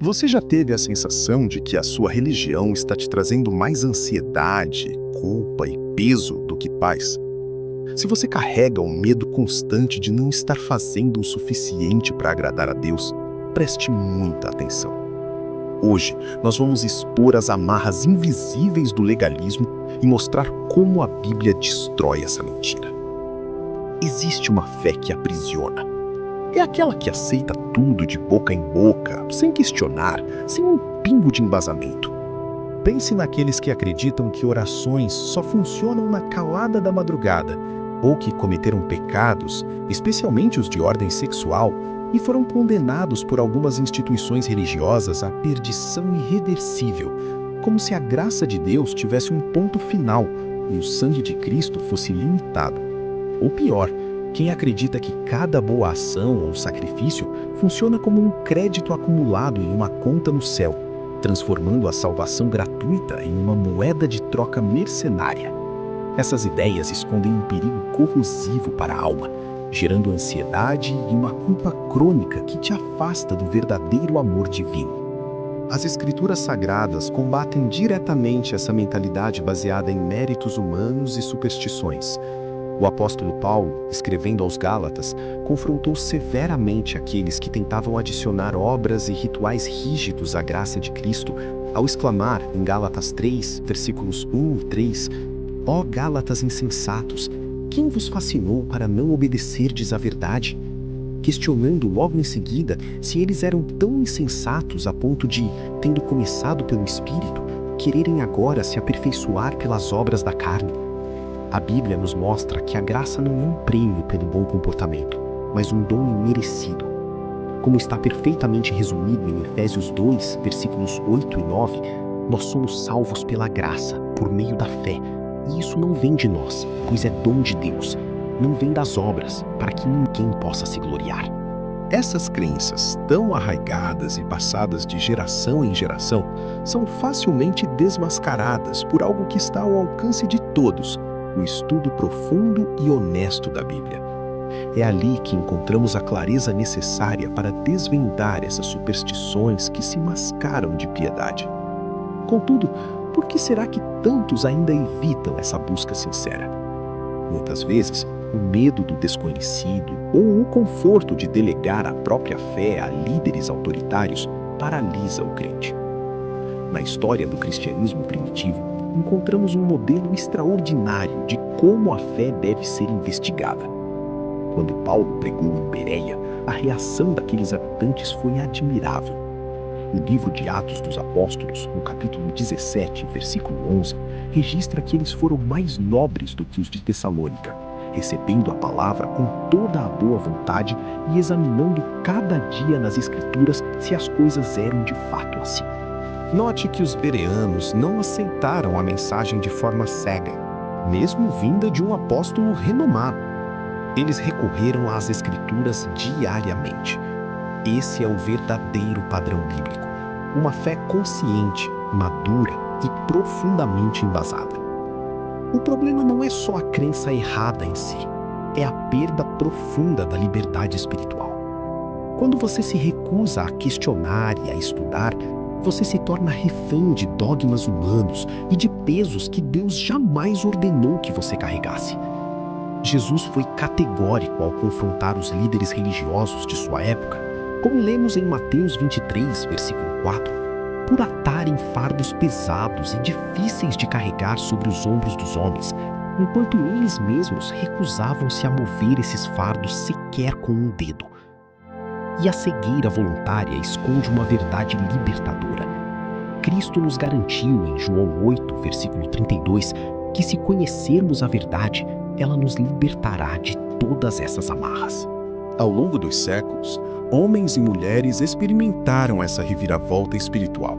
Você já teve a sensação de que a sua religião está te trazendo mais ansiedade, culpa e peso do que paz? Se você carrega o medo constante de não estar fazendo o suficiente para agradar a Deus, preste muita atenção. Hoje, nós vamos expor as amarras invisíveis do legalismo e mostrar como a Bíblia destrói essa mentira. Existe uma fé que aprisiona. É aquela que aceita tudo de boca em boca, sem questionar, sem um pingo de embasamento. Pense naqueles que acreditam que orações só funcionam na calada da madrugada, ou que cometeram pecados, especialmente os de ordem sexual, e foram condenados por algumas instituições religiosas à perdição irreversível, como se a graça de Deus tivesse um ponto final e o sangue de Cristo fosse limitado. Ou pior, quem acredita que cada boa ação ou sacrifício funciona como um crédito acumulado em uma conta no céu, transformando a salvação gratuita em uma moeda de troca mercenária. Essas ideias escondem um perigo corrosivo para a alma, gerando ansiedade e uma culpa crônica que te afasta do verdadeiro amor divino. As Escrituras Sagradas combatem diretamente essa mentalidade baseada em méritos humanos e superstições. O apóstolo Paulo, escrevendo aos Gálatas, confrontou severamente aqueles que tentavam adicionar obras e rituais rígidos à graça de Cristo, ao exclamar em Gálatas 3, versículos 1 e 3, Ó Gálatas insensatos, quem vos fascinou para não obedecerdes à verdade? Questionando logo em seguida se eles eram tão insensatos a ponto de, tendo começado pelo Espírito, quererem agora se aperfeiçoar pelas obras da carne. A Bíblia nos mostra que a graça não é um prêmio pelo bom comportamento, mas um dom imerecido. Como está perfeitamente resumido em Efésios 2, versículos 8 e 9, nós somos salvos pela graça, por meio da fé. E isso não vem de nós, pois é dom de Deus. Não vem das obras, para que ninguém possa se gloriar. Essas crenças, tão arraigadas e passadas de geração em geração, são facilmente desmascaradas por algo que está ao alcance de todos: o estudo profundo e honesto da Bíblia. É ali que encontramos a clareza necessária para desvendar essas superstições que se mascaram de piedade. Contudo, por que será que tantos ainda evitam essa busca sincera? Muitas vezes, o medo do desconhecido ou o conforto de delegar a própria fé a líderes autoritários paralisa o crente. Na história do cristianismo primitivo, encontramos um modelo extraordinário de como a fé deve ser investigada. Quando Paulo pregou em Bereia, a reação daqueles habitantes foi admirável. O livro de Atos dos Apóstolos, no capítulo 17, versículo 11, registra que eles foram mais nobres do que os de Tessalônica, recebendo a palavra com toda a boa vontade e examinando cada dia nas Escrituras se as coisas eram de fato assim. Note que os bereanos não aceitaram a mensagem de forma cega, mesmo vinda de um apóstolo renomado. Eles recorreram às Escrituras diariamente. Esse é o verdadeiro padrão bíblico. Uma fé consciente, madura e profundamente embasada. O problema não é só a crença errada em si, é a perda profunda da liberdade espiritual. Quando você se recusa a questionar e a estudar, você se torna refém de dogmas humanos e de pesos que Deus jamais ordenou que você carregasse. Jesus foi categórico ao confrontar os líderes religiosos de sua época, como lemos em Mateus 23, versículo 4, por atarem fardos pesados e difíceis de carregar sobre os ombros dos homens, enquanto eles mesmos recusavam-se a mover esses fardos sequer com um dedo. E a cegueira voluntária esconde uma verdade libertadora. Cristo nos garantiu em João 8, versículo 32, que se conhecermos a verdade, ela nos libertará de todas essas amarras. Ao longo dos séculos, homens e mulheres experimentaram essa reviravolta espiritual.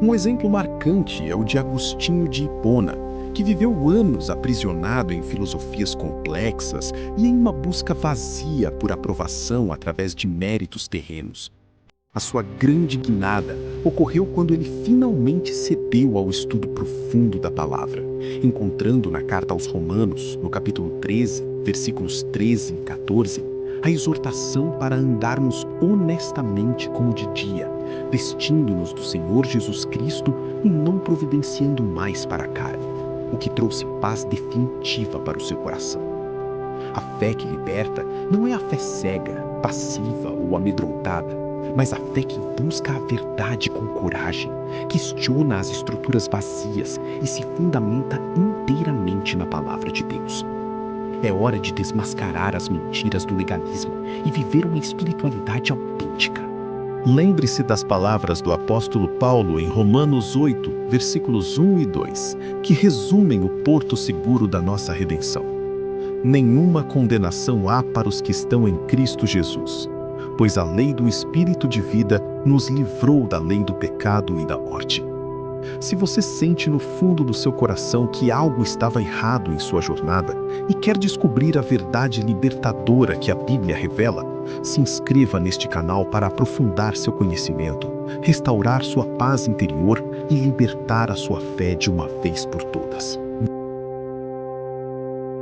Um exemplo marcante é o de Agostinho de Hipona, que viveu anos aprisionado em filosofias complexas e em uma busca vazia por aprovação através de méritos terrenos. A sua grande guinada ocorreu quando ele finalmente cedeu ao estudo profundo da palavra, encontrando na carta aos Romanos, no capítulo 13, versículos 13 e 14, a exortação para andarmos honestamente como de dia, vestindo-nos do Senhor Jesus Cristo e não providenciando mais para a carne, o que trouxe paz definitiva para o seu coração. A fé que liberta não é a fé cega, passiva ou amedrontada, mas a fé que busca a verdade com coragem, questiona as estruturas vazias e se fundamenta inteiramente na palavra de Deus. É hora de desmascarar as mentiras do legalismo e viver uma espiritualidade autêntica. Lembre-se das palavras do apóstolo Paulo em Romanos 8, versículos 1 e 2, que resumem o porto seguro da nossa redenção. Nenhuma condenação há para os que estão em Cristo Jesus, pois a lei do Espírito de vida nos livrou da lei do pecado e da morte. Se você sente no fundo do seu coração que algo estava errado em sua jornada e quer descobrir a verdade libertadora que a Bíblia revela, se inscreva neste canal para aprofundar seu conhecimento, restaurar sua paz interior e libertar a sua fé de uma vez por todas.